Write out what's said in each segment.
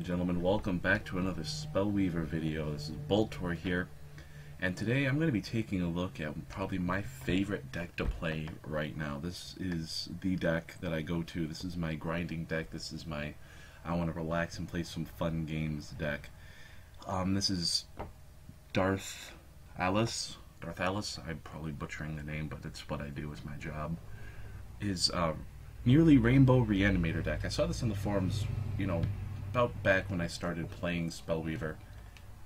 gentlemen, welcome back to another Spellweaver video. This is Boltor here, and today I'm going to be taking a look at probably my favorite deck to play right now. This is the deck that I go to. This is my grinding deck. This is my I want to relax and play some fun games deck. This is Daerthalus. I'm probably butchering the name, but it's what I do as my job. Is nearly rainbow Reanimator deck. I saw this on the forums, about back when I started playing Spellweaver,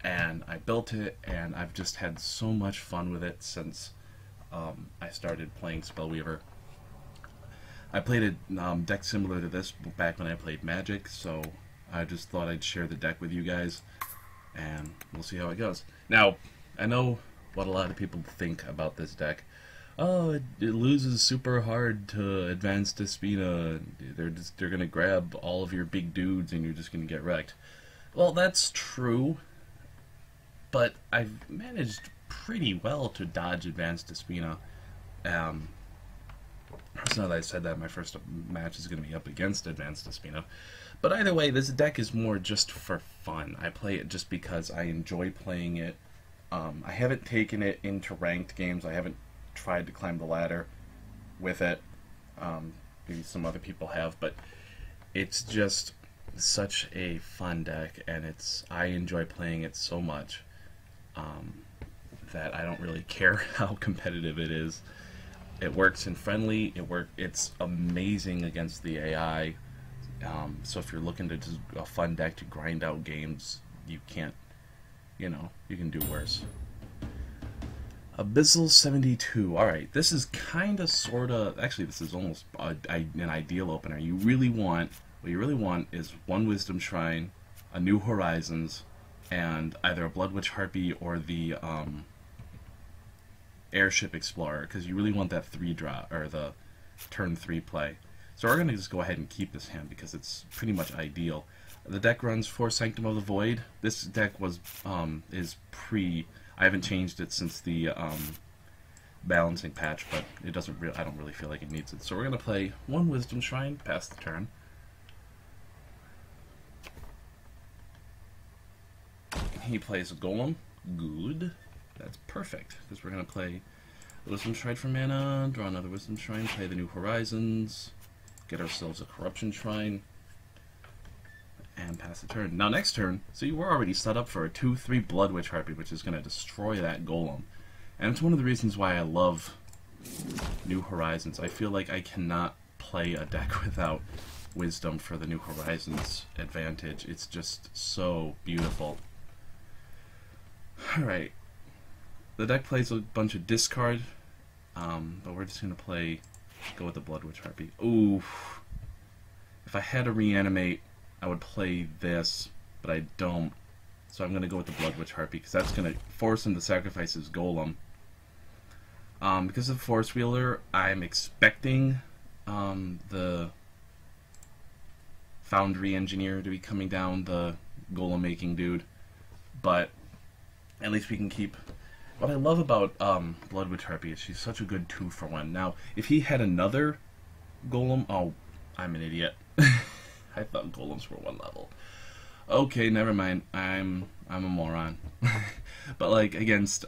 and I built it, and I've just had so much fun with it since I started playing Spellweaver. I played a deck similar to this back when I played Magic, so I just thought I'd share the deck with you guys, and we'll see how it goes. Now, I know what a lot of people think about this deck. Oh, it loses super hard to Advanced Despina. They're gonna grab all of your big dudes and you're just gonna get wrecked. Well, that's true, but I've managed pretty well to dodge Advanced Despina. So now that I said that, my first match is gonna be up against Advanced Despina. But either way, this deck is more just for fun. I play it just because I enjoy playing it. I haven't taken it into ranked games. I haven't tried to climb the ladder with it. Maybe some other people have, but it's just such a fun deck, and I enjoy playing it so much that I don't really care how competitive it is. It works in friendly. It's amazing against the AI. So if you're looking to just a fun deck to grind out games, you can't. You can do worse. Abyssal 72. Alright, this is kinda sorta, actually this is almost an ideal opener. What you really want is one Wisdom Shrine, a New Horizons, and either a Blood Witch Harpy or the Airship Explorer, because you really want that 3-drop, or the turn 3 play. So we're gonna just go ahead and keep this hand because it's pretty much ideal. The deck runs for Sanctum of the Void. This deck I haven't changed it since the balancing patch, but I don't really feel like it needs it. So we're gonna play one Wisdom Shrine, pass the turn. He plays a Golem. Good. That's perfect, because we're gonna play the Wisdom Shrine for mana, draw another Wisdom Shrine, play the New Horizons, get ourselves a Corruption Shrine, and pass the turn. Now next turn, so you were already set up for a 2/3 Blood Witch Harpy, which is going to destroy that Golem. And it's one of the reasons why I love New Horizons. I feel like I cannot play a deck without Wisdom for the New Horizons advantage. It's just so beautiful. Alright. The deck plays a bunch of discard, but we're just going to go with the Blood Witch Harpy. Ooh. If I had to reanimate, I would play this, but I don't. So I'm going to go with the Blood Witch Harpy, because that's going to force him to sacrifice his Golem. Because of Force Wielder, I'm expecting the Foundry Engineer to be coming down, the Golem making dude. But at least we can keep... What I love about Blood Witch Harpy is she's such a good 2-for-1. Now, if he had another Golem... Oh, I'm an idiot. I thought golems were 1 level. Okay, never mind. I'm a moron. But like against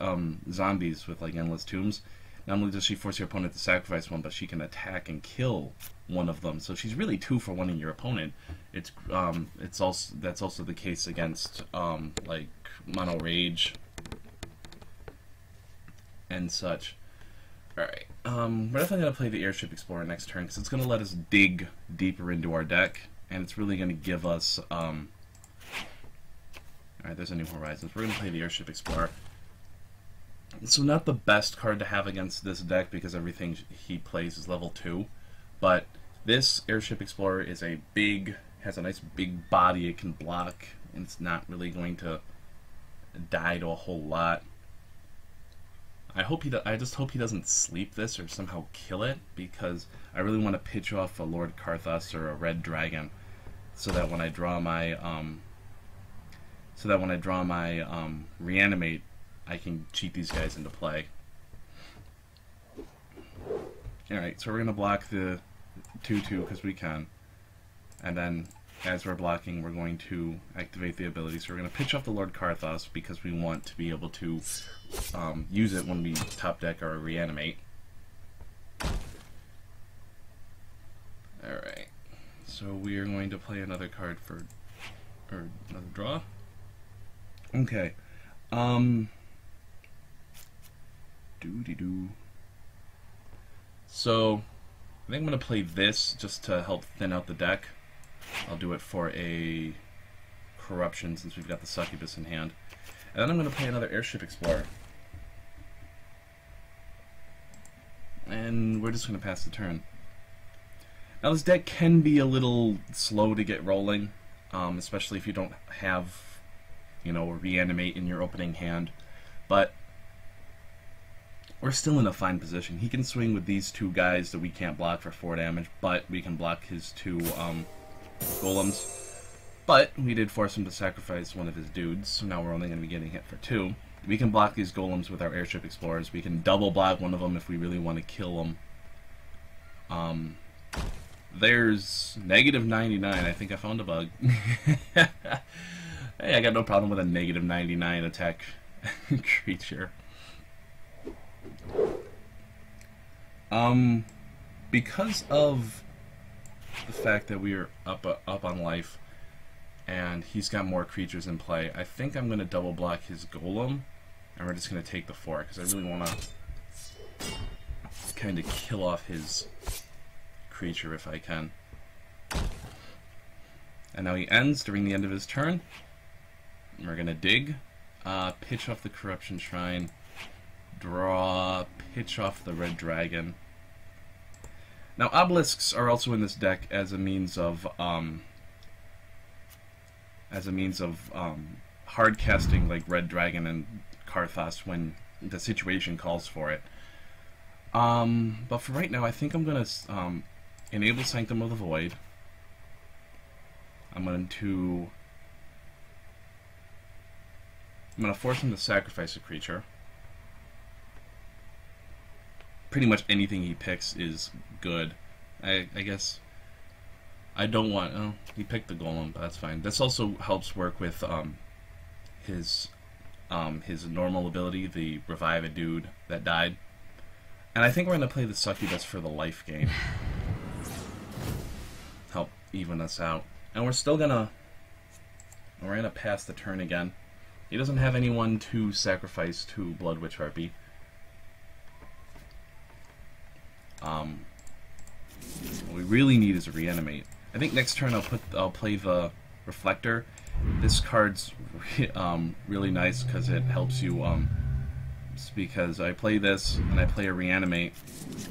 zombies with like endless tombs, not only does she force your opponent to sacrifice one, but she can attack and kill one of them. So she's really 2-for-1 in your opponent. That's also the case against like Mono Rage and such. Alright, we're definitely going to play the Airship Explorer next turn, because it's going to let us dig deeper into our deck, and it's really going to give us, alright, there's a New Horizons. We're going to play the Airship Explorer. So not the best card to have against this deck, because everything he plays is level 2, but this Airship Explorer is has a nice big body it can block, and it's not really going to die to a whole lot. I just hope he doesn't sleep this or somehow kill it, because I really want to pitch off a Lord Karthus or a Red Dragon, so that when I draw my Reanimate, I can cheat these guys into play. All right, so we're gonna block the 2/2 because we can, and then as we're blocking, we're going to activate the ability. So we're going to pitch off the Lord Karthos because we want to be able to use it when we top deck our Reanimate. Alright, so we are going to play another card for, or another draw. Okay, doo-de-doo. So, I think I'm going to play this just to help thin out the deck. I'll do it for a Corruption since we've got the Succubus in hand. And then I'm going to play another Airship Explorer. And we're just going to pass the turn. Now this deck can be a little slow to get rolling, especially if you don't have, you know, a Reanimate in your opening hand. But we're still in a fine position. He can swing with these two guys that we can't block for 4 damage, but we can block his 2 golems. But we did force him to sacrifice one of his dudes, so now we're only going to be getting hit for 2. We can block these golems with our Airship Explorers. We can double block one of them if we really want to kill them. There's negative 99. I think I found a bug. Hey, I got no problem with a negative 99 attack creature. Because of the fact that we are up on life and he's got more creatures in play, I think I'm going to double block his golem and we're just going to take the 4 because I really want to kind of kill off his creature if I can. And now he ends during the end of his turn. We're going to dig, pitch off the Corruption Shrine, draw, pitch off the Red Dragon. Now obelisks are also in this deck as a means of hard casting like Red Dragon and Karthos when the situation calls for it. But for right now, I think I'm gonna enable Sanctum of the Void. I'm gonna force him to sacrifice a creature. Pretty much anything he picks is good. I guess I don't want... Oh, he picked the golem, but that's fine. This also helps work with his normal ability, the revive a dude that died. And I think we're going to play the Succubus for the life gain. Help even us out. And we're still going to... We're going to pass the turn again. He doesn't have anyone to sacrifice to Blood Witch Harpy. What we really need is a Reanimate. I think next turn I'll play the Reflector. This card's really nice because it helps you. Because I play this and I play a Reanimate,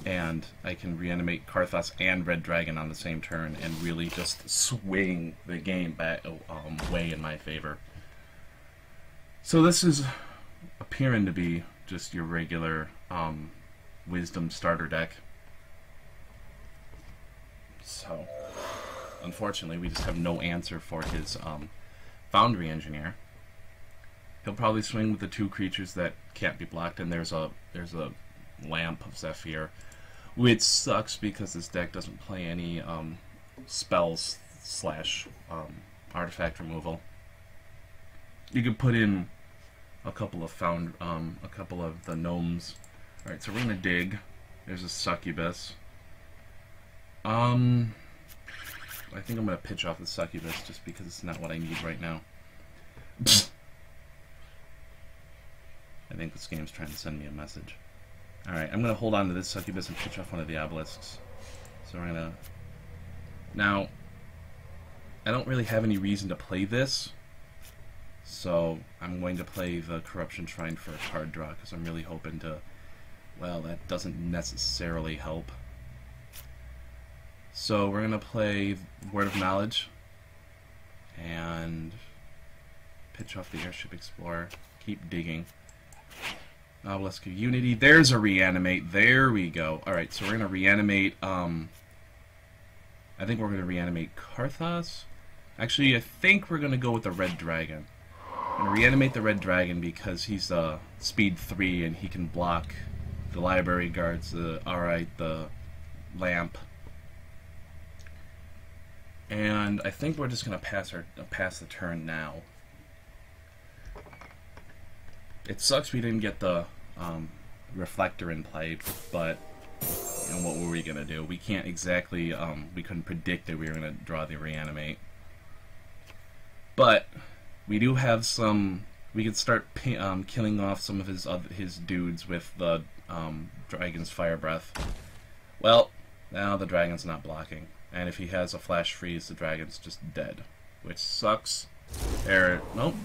and I can Reanimate Karthos and Red Dragon on the same turn and really just swing the game back way in my favor. So this is appearing to be just your regular Wisdom starter deck. So, unfortunately, we just have no answer for his Foundry Engineer. He'll probably swing with the 2 creatures that can't be blocked, and there's a Lamp of Zephyr, which sucks because this deck doesn't play any spells / artifact removal. You could put in a couple of the gnomes. All right, so we're gonna dig. There's a Succubus. I think I'm going to pitch off the Succubus just because it's not what I need right now. I think this game's trying to send me a message. Alright, I'm going to hold on to this Succubus and pitch off one of the obelisks. So we're going to... Now, I don't really have any reason to play this, so I'm going to play the Corruption Shrine for a card draw because I'm really hoping to... Well, that doesn't necessarily help. So we're going to play Word of Knowledge and pitch off the Airship Explorer. Keep digging. Obelisk of Unity. There's a Reanimate. There we go. Alright, so we're going to reanimate... I think we're going to reanimate Karthos. Actually, I think we're going to go with the Red Dragon. I'm going to reanimate the Red Dragon because he's speed 3 and he can block the Library Guards, the Lamp. And I think we're just gonna pass the turn now. It sucks we didn't get the reflector in play, but you know, what were we gonna do? We can't exactly we couldn't predict that we were gonna draw the reanimate. But we do have some. We could start killing off some of his dudes with the dragon's fire breath. Well, now the dragon's not blocking, and if he has a flash freeze, the dragon's just dead, which sucks. Nope,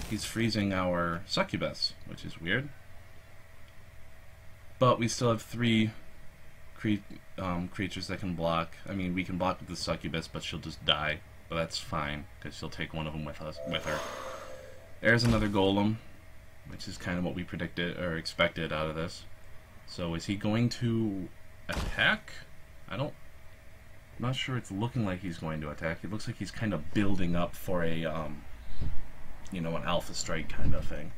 he's freezing our succubus, which is weird. But we still have 3 creatures that can block. I mean, we can block with the succubus, but she'll just die. But that's fine, because she'll take one of them with her. There's another golem, which is kind of what we predicted or expected out of this. So is he going to attack? I'm not sure. It's looking like he's going to attack. It looks like he's kind of building up for a, you know, an alpha strike kind of thing.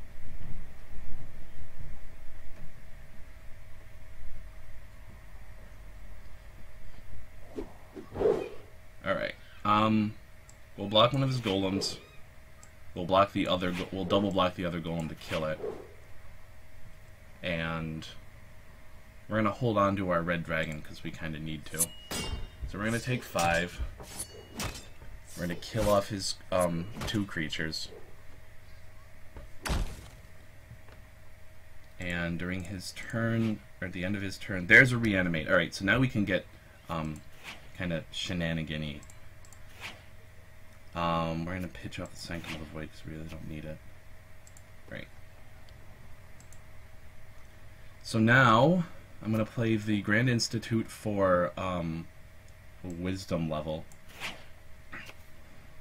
All right. We'll block one of his golems. We'll block the other. We'll double block the other golem to kill it, and we're gonna hold on to our red dragon because we kind of need to. So we're gonna take 5. We're gonna kill off his 2 creatures, and during his turn, or at the end of his turn, there's a reanimate. All right, so now we can get kind of shenanigan-y. We're going to pitch off the Sanctum of the Void because we really don't need it. Right. So now, I'm going to play the Grand Institute for Wisdom level.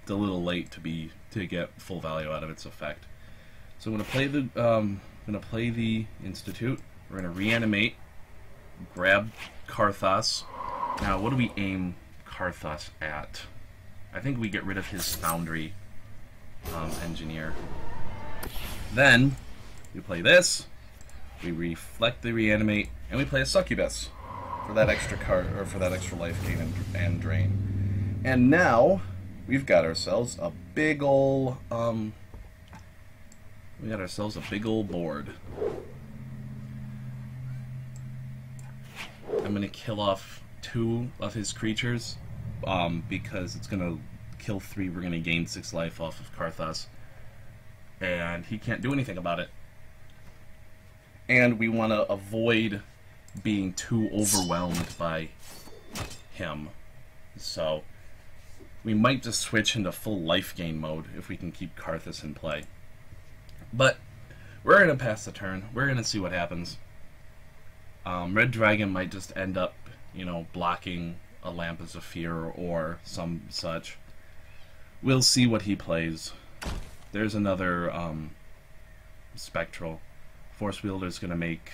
It's a little late to get full value out of its effect. So I'm going to play the Institute. We're going to reanimate, grab Karthos. Now, what do we aim Karthos at? I think we get rid of his Foundry Engineer. Then, we play this, we reflect the reanimate, and we play a Succubus for that extra card, or for that extra life gain and drain. And now, we've got ourselves a big ol' board. I'm gonna kill off 2 of his creatures, because it's gonna kill 3. We're gonna gain 6 life off of Karthos, and he can't do anything about it. And we want to avoid being too overwhelmed by him, so we might just switch into full life gain mode if we can keep Karthos in play. But we're gonna pass the turn. We're gonna see what happens. Red Dragon might just end up, you know, blocking a Lamp of Zephyr or some such. We'll see what he plays. There's another Spectral. Force Wielder's gonna make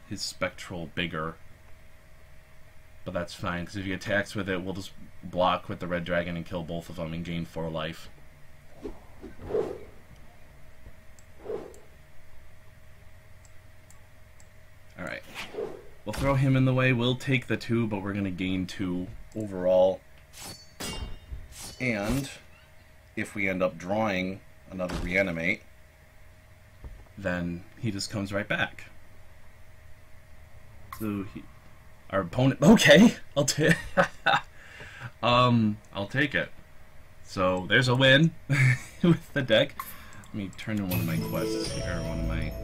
his Spectral bigger, but that's fine, because if he attacks with it, we'll just block with the Red Dragon and kill both of them and gain 4 life. Alright. We'll throw him in the way. We'll take the 2, but we're going to gain 2 overall. And if we end up drawing another reanimate, then he just comes right back. So our opponent. Okay, I'll take. I'll take it. So there's a win with the deck. Let me turn in one of my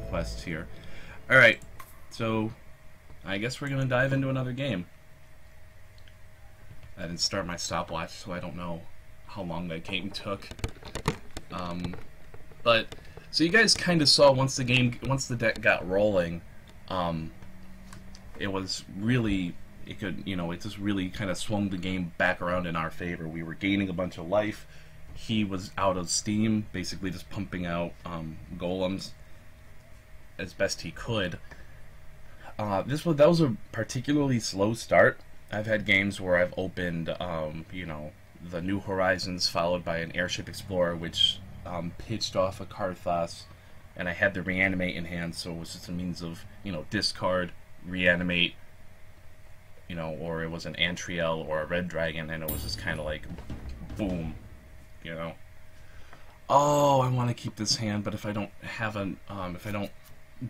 quests here. All right. So I guess we're gonna dive into another game. I didn't start my stopwatch, so I don't know how long that game took. But so you guys kind of saw once the deck got rolling, it was really, it just really kind of swung the game back around in our favor. We were gaining a bunch of life. He was out of steam, basically just pumping out golems as best he could. That was a particularly slow start. I've had games where I've opened, the New Horizons followed by an Airship Explorer, which pitched off a Karthos, and I had the Reanimate in hand, so it was just a means of, discard, reanimate, you know, or it was an Antriel or a Red Dragon, and it was just kind of like, boom, you know. Oh, I want to keep this hand, but if I don't have if I don't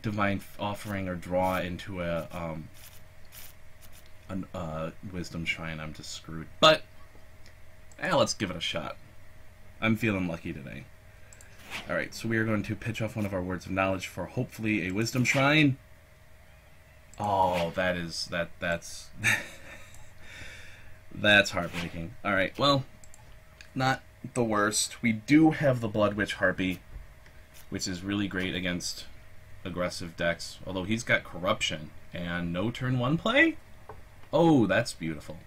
Divine Offering or draw into a Wisdom Shrine, I'm just screwed. But let's give it a shot. I'm feeling lucky today. Alright, so we are going to pitch off one of our Words of Knowledge for hopefully a Wisdom Shrine. Oh, that's that's heartbreaking. Alright, well, not the worst. We do have the Blood Witch Harpy, which is really great against aggressive decks, although he's got Corruption and no turn 1 play? Oh, that's beautiful.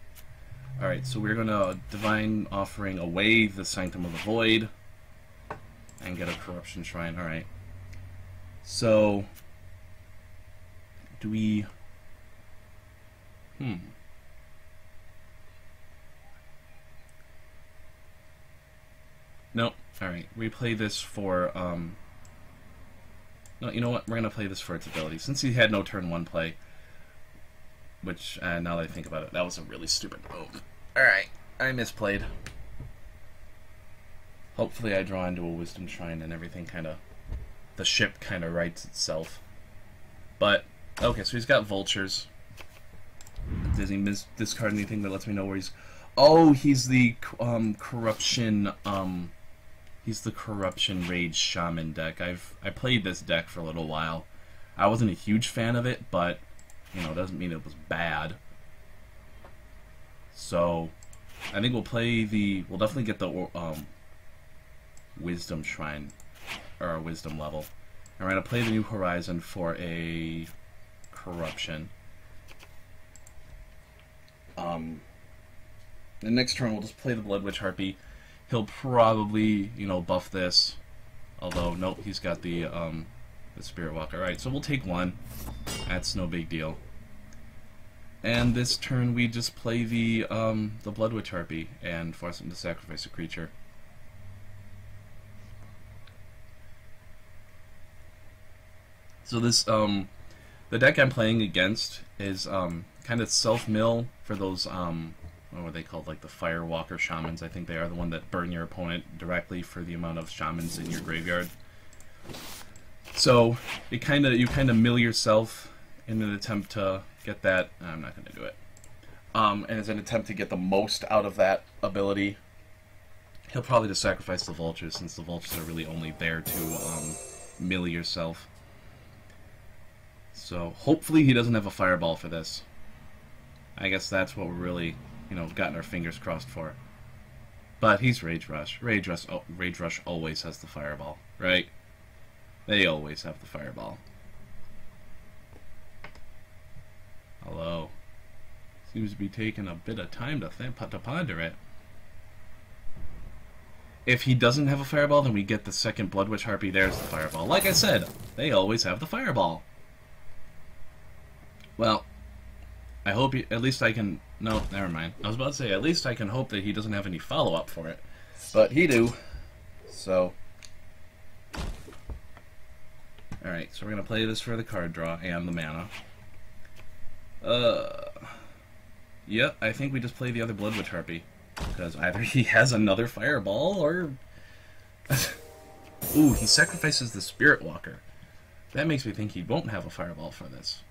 Alright, so we're going to Divine Offering away the Sanctum of the Void and get a Corruption Shrine. Alright. So, do we... Nope. Alright, we play this for, no, you know what? We're going to play this for its ability. Since he had no turn 1 play, which, now that I think about it, that was a really stupid move. Alright, I misplayed. Hopefully I draw into a Wisdom Shrine and everything kind of... the ship kind of rights itself. But, okay, so he's got Vultures. Does he discard anything that lets me know where he's... Oh, he's the Corruption, he's the Corruption Rage Shaman deck. I played this deck for a little while. I wasn't a huge fan of it, but, you know, it doesn't mean it was bad. So, I think we'll definitely get the, Wisdom Shrine, or Wisdom level. And we're going to play the New Horizon for a Corruption. The next turn we'll just play the Blood Witch Harpy. He'll probably, you know, buff this. Although, nope, he's got the Spirit Walker. Alright, so we'll take 1. That's no big deal. And this turn we just play the Blood Witch Harpy and force him to sacrifice a creature. So this, the deck I'm playing against is kind of self-mill for those, what were they called, like the Firewalker Shamans. I think they are the one that burn your opponent directly for the amount of Shamans in your graveyard. So you kind of mill yourself in an attempt to get that. I'm not going to do it. And as an attempt to get the most out of that ability, he'll probably just sacrifice the Vultures, since the Vultures are really only there to mill yourself. So hopefully he doesn't have a Fireball for this. I guess that's what we're really, you know, gotten our fingers crossed for. But he's Rage Rush. Rage Rush always has the Fireball, right? They always have the Fireball. Hello. Seems to be taking a bit of time to ponder it. If he doesn't have a Fireball, then we get the second Blood Witch Harpy. There's the Fireball. Like I said, they always have the Fireball. Well, I hope he, at least I can... No, never mind. I was about to say, at least I can hope that he doesn't have any follow-up for it. But he do. So... Alright, so we're going to play this for the card draw and the mana. Yep, I think we just play the other Blood Witch Harpy. Because either he has another Fireball, or... Ooh, he sacrifices the Spirit Walker. That makes me think he won't have a Fireball for this.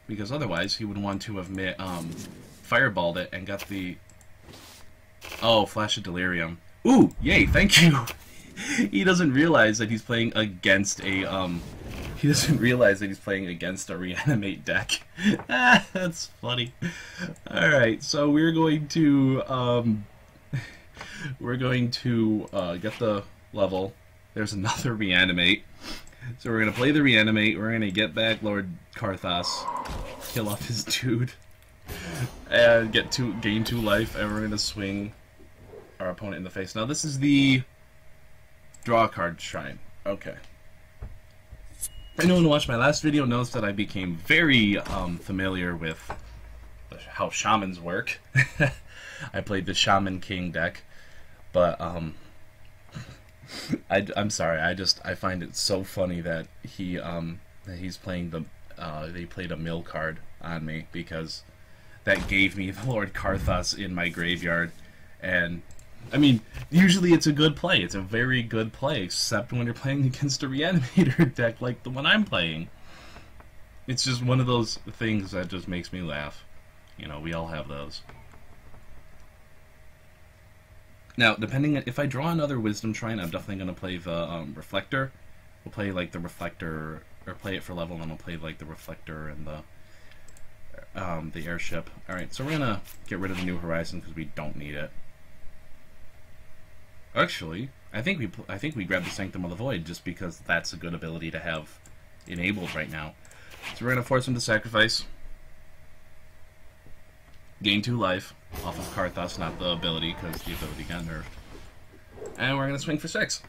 Because otherwise, he would want to have fireballed it and got the... Oh, Flash of Delirium. Ooh, yay, thank you! He doesn't realize that he's playing against a, He doesn't realize that he's playing against a Reanimate deck. That's funny. Alright, so we're going to, get the level. There's another Reanimate. So we're going to play the Reanimate, we're going to get back Lord Karthos, kill off his dude, and gain 2 life, and we're going to swing our opponent in the face. Now this is the draw card shrine. Okay. Anyone who watched my last video knows that I became very familiar with how shamans work. I played the Shaman King deck, but I'm sorry. I find it so funny that he's playing the they played a mill card on me because that gave me the Lord Karthus in my graveyard. And, I mean, usually it's a good play. It's a very good play, except when you're playing against a Reanimator deck like the one I'm playing. It's just one of those things that just makes me laugh. You know, we all have those. Now, depending on, if I draw another Wisdom Shrine, I'm definitely going to play the Reflector. We'll play, like, the Reflector, or play it for level, and then we'll play, like, the Reflector and the Airship. Alright, so we're going to get rid of the New Horizon because we don't need it. Actually, I think we grabbed the Sanctum of the Void just because that's a good ability to have enabled right now. So we're going to force him to sacrifice. Gain 2 life off of Karthus, not the ability, because the ability got nerfed. And we're going to swing for 6.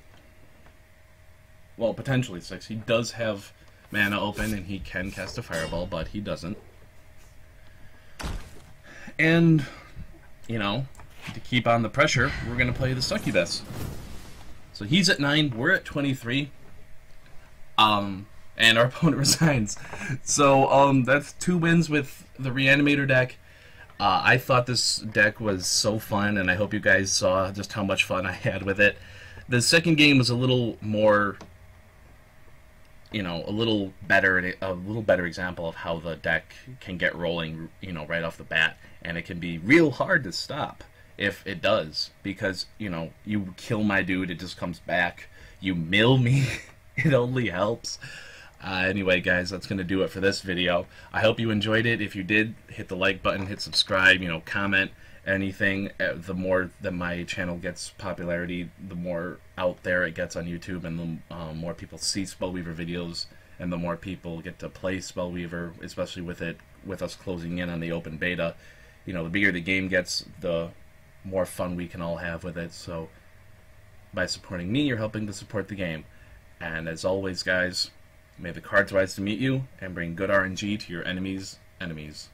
Well, potentially 6. He does have mana open, and he can cast a Fireball, but he doesn't. And, you know, to keep on the pressure, we're going to play the Succubus. So he's at 9, we're at 23. And our opponent resigns. So, that's 2 wins with the Reanimator deck. I thought this deck was so fun, and I hope you guys saw just how much fun I had with it. The second game was a little more, you know, a little better example of how the deck can get rolling, you know, right off the bat, and it can be real hard to stop if it does, because, you know, you kill my dude, it just comes back. You mill me, it only helps. Anyway, guys, that's going to do it for this video. I hope you enjoyed it. If you did, hit the like button, hit subscribe, you know, comment, anything. The more that my channel gets popularity, the more out there it gets on YouTube, and the more people see Spellweaver videos, and the more people get to play Spellweaver, especially with us closing in on the open beta. You know, the bigger the game gets, the more fun we can all have with it. So, by supporting me, you're helping to support the game. And as always, guys, may the cards rise to meet you, and bring good RNG to your enemies' enemies.